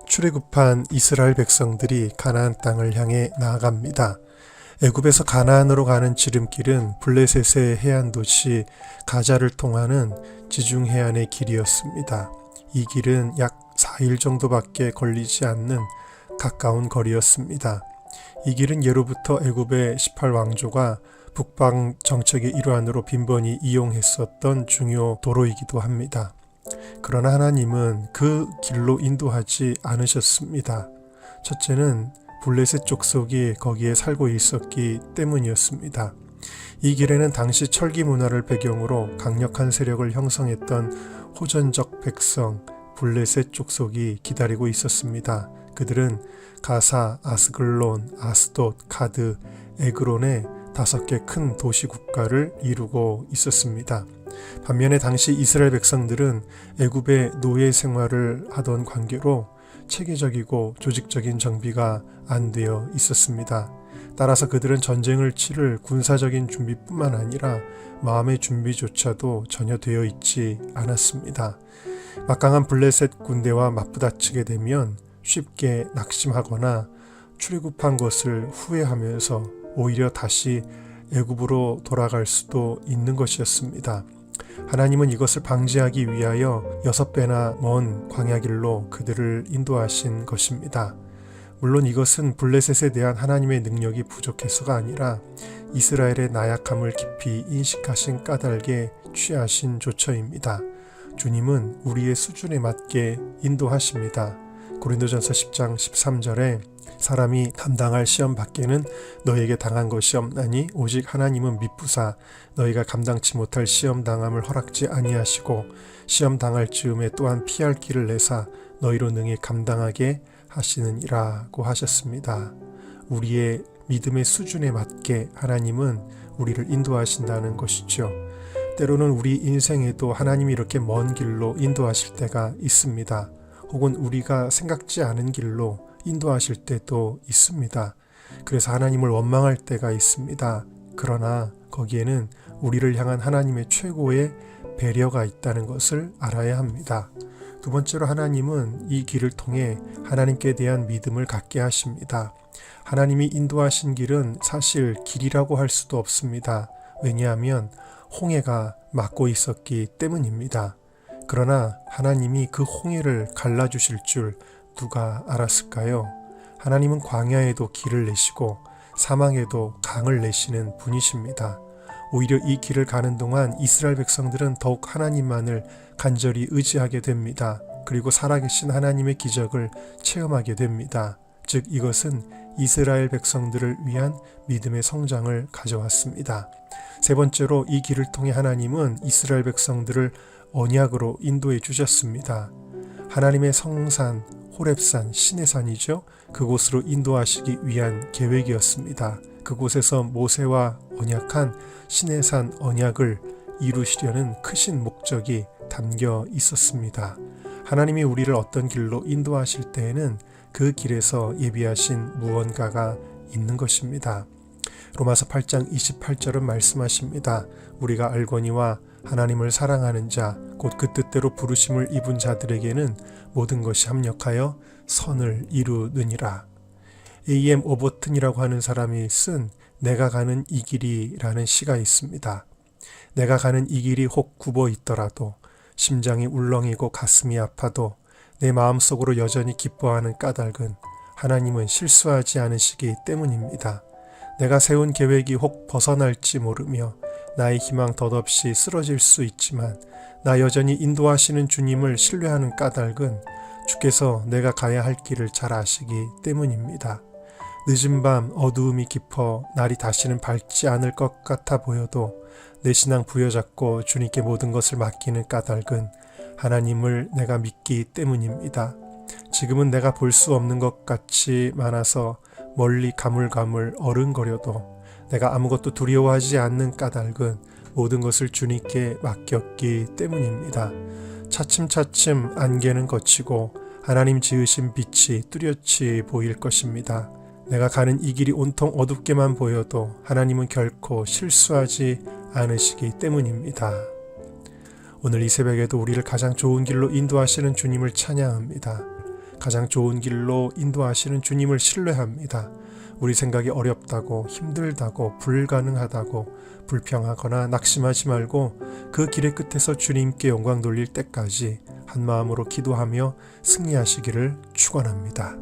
출애굽한 이스라엘 백성들이 가나안 땅을 향해 나아갑니다. 애굽에서 가나안으로 가는 지름길은 블레셋의 해안 도시 가자를 통하는 지중 해안의 길이었습니다. 이 길은 약 4일 정도밖에 걸리지 않는 가까운 거리였습니다. 이 길은 예로부터 애굽의 18왕조가 북방 정책의 일환으로 빈번히 이용했었던 중요 도로이기도 합니다. 그러나 하나님은 그 길로 인도하지 않으셨습니다. 첫째는 블레셋 족속이 거기에 살고 있었기 때문이었습니다. 이 길에는 당시 철기 문화를 배경으로 강력한 세력을 형성했던 호전적 백성 블레셋 족속이 기다리고 있었습니다. 그들은 가사, 아스글론, 아스돗, 가드, 에그론의 5개 큰 도시 국가를 이루고 있었습니다. 반면에 당시 이스라엘 백성들은 애굽의 노예 생활을 하던 관계로 체계적이고 조직적인 정비가 안 되어 있었습니다. 따라서 그들은 전쟁을 치를 군사적인 준비뿐만 아니라 마음의 준비조차도 전혀 되어 있지 않았습니다. 막강한 블레셋 군대와 맞부닥치게 되면 쉽게 낙심하거나 출애굽한 것을 후회하면서 오히려 다시 애굽으로 돌아갈 수도 있는 것이었습니다. 하나님은 이것을 방지하기 위하여 6배나 먼 광야길로 그들을 인도하신 것입니다. 물론 이것은 블레셋에 대한 하나님의 능력이 부족해서가 아니라 이스라엘의 나약함을 깊이 인식하신 까닭에 취하신 조처입니다. 주님은 우리의 수준에 맞게 인도하십니다. 고린도전서 10장 13절에 사람이 감당할 시험 밖에는 너에게 당한 것이 없나니 오직 하나님은 미쁘사 너희가 감당치 못할 시험 당함을 허락지 아니하시고 시험 당할 즈음에 또한 피할 길을 내사 너희로 능히 감당하게 하시느니라고 하셨습니다. 우리의 믿음의 수준에 맞게 하나님은 우리를 인도하신다는 것이죠. 때로는 우리 인생에도 하나님이 이렇게 먼 길로 인도하실 때가 있습니다. 혹은 우리가 생각지 않은 길로 인도하실 때도 있습니다. 그래서 하나님을 원망할 때가 있습니다. 그러나 거기에는 우리를 향한 하나님의 최고의 배려가 있다는 것을 알아야 합니다. 두 번째로 하나님은 이 길을 통해 하나님께 대한 믿음을 갖게 하십니다. 하나님이 인도하신 길은 사실 길이라고 할 수도 없습니다. 왜냐하면 홍해가 막고 있었기 때문입니다. 그러나 하나님이 그 홍해를 갈라주실 줄 누가 알았을까요? 하나님은 광야에도 길을 내시고 사망에도 강을 내시는 분이십니다. 오히려 이 길을 가는 동안 이스라엘 백성들은 더욱 하나님만을 간절히 의지하게 됩니다. 그리고 살아계신 하나님의 기적을 체험하게 됩니다. 즉 이것은 이스라엘 백성들을 위한 믿음의 성장을 가져왔습니다. 세 번째로 이 길을 통해 하나님은 이스라엘 백성들을 언약으로 인도해 주셨습니다. 하나님의 성산, 호렙산, 시내산이죠. 그곳으로 인도하시기 위한 계획이었습니다. 그곳에서 모세와 언약한 시내산 언약을 이루시려는 크신 목적이 담겨 있었습니다. 하나님이 우리를 어떤 길로 인도하실 때에는 그 길에서 예비하신 무언가가 있는 것입니다. 로마서 8장 28절은 말씀하십니다. 우리가 알거니와 하나님을 사랑하는 자, 곧 그 뜻대로 부르심을 입은 자들에게는 모든 것이 합력하여 선을 이루느니라. A.M. 오버튼이라고 하는 사람이 쓴 내가 가는 이 길이라는 시가 있습니다. 내가 가는 이 길이 혹 굽어 있더라도 심장이 울렁이고 가슴이 아파도 내 마음속으로 여전히 기뻐하는 까닭은 하나님은 실수하지 않으시기 때문입니다. 내가 세운 계획이 혹 벗어날지 모르며 나의 희망 덧없이 쓰러질 수 있지만 나 여전히 인도하시는 주님을 신뢰하는 까닭은 주께서 내가 가야 할 길을 잘 아시기 때문입니다. 늦은 밤 어두움이 깊어 날이 다시는 밝지 않을 것 같아 보여도 내 신앙 부여잡고 주님께 모든 것을 맡기는 까닭은 하나님을 내가 믿기 때문입니다. 지금은 내가 볼 수 없는 것 같이 많아서 멀리 가물가물 어른거려도 내가 아무것도 두려워하지 않는 까닭은 모든 것을 주님께 맡겼기 때문입니다. 차츰차츰 안개는 걷히고 하나님 지으신 빛이 뚜렷이 보일 것입니다. 내가 가는 이 길이 온통 어둡게만 보여도 하나님은 결코 실수하지 않으시기 때문입니다. 오늘 이 새벽에도 우리를 가장 좋은 길로 인도하시는 주님을 찬양합니다. 가장 좋은 길로 인도하시는 주님을 신뢰합니다. 우리 생각이 어렵다고, 힘들다고, 불가능하다고, 불평하거나 낙심하지 말고 그 길의 끝에서 주님께 영광 돌릴 때까지 한 마음으로 기도하며 승리하시기를 축원합니다.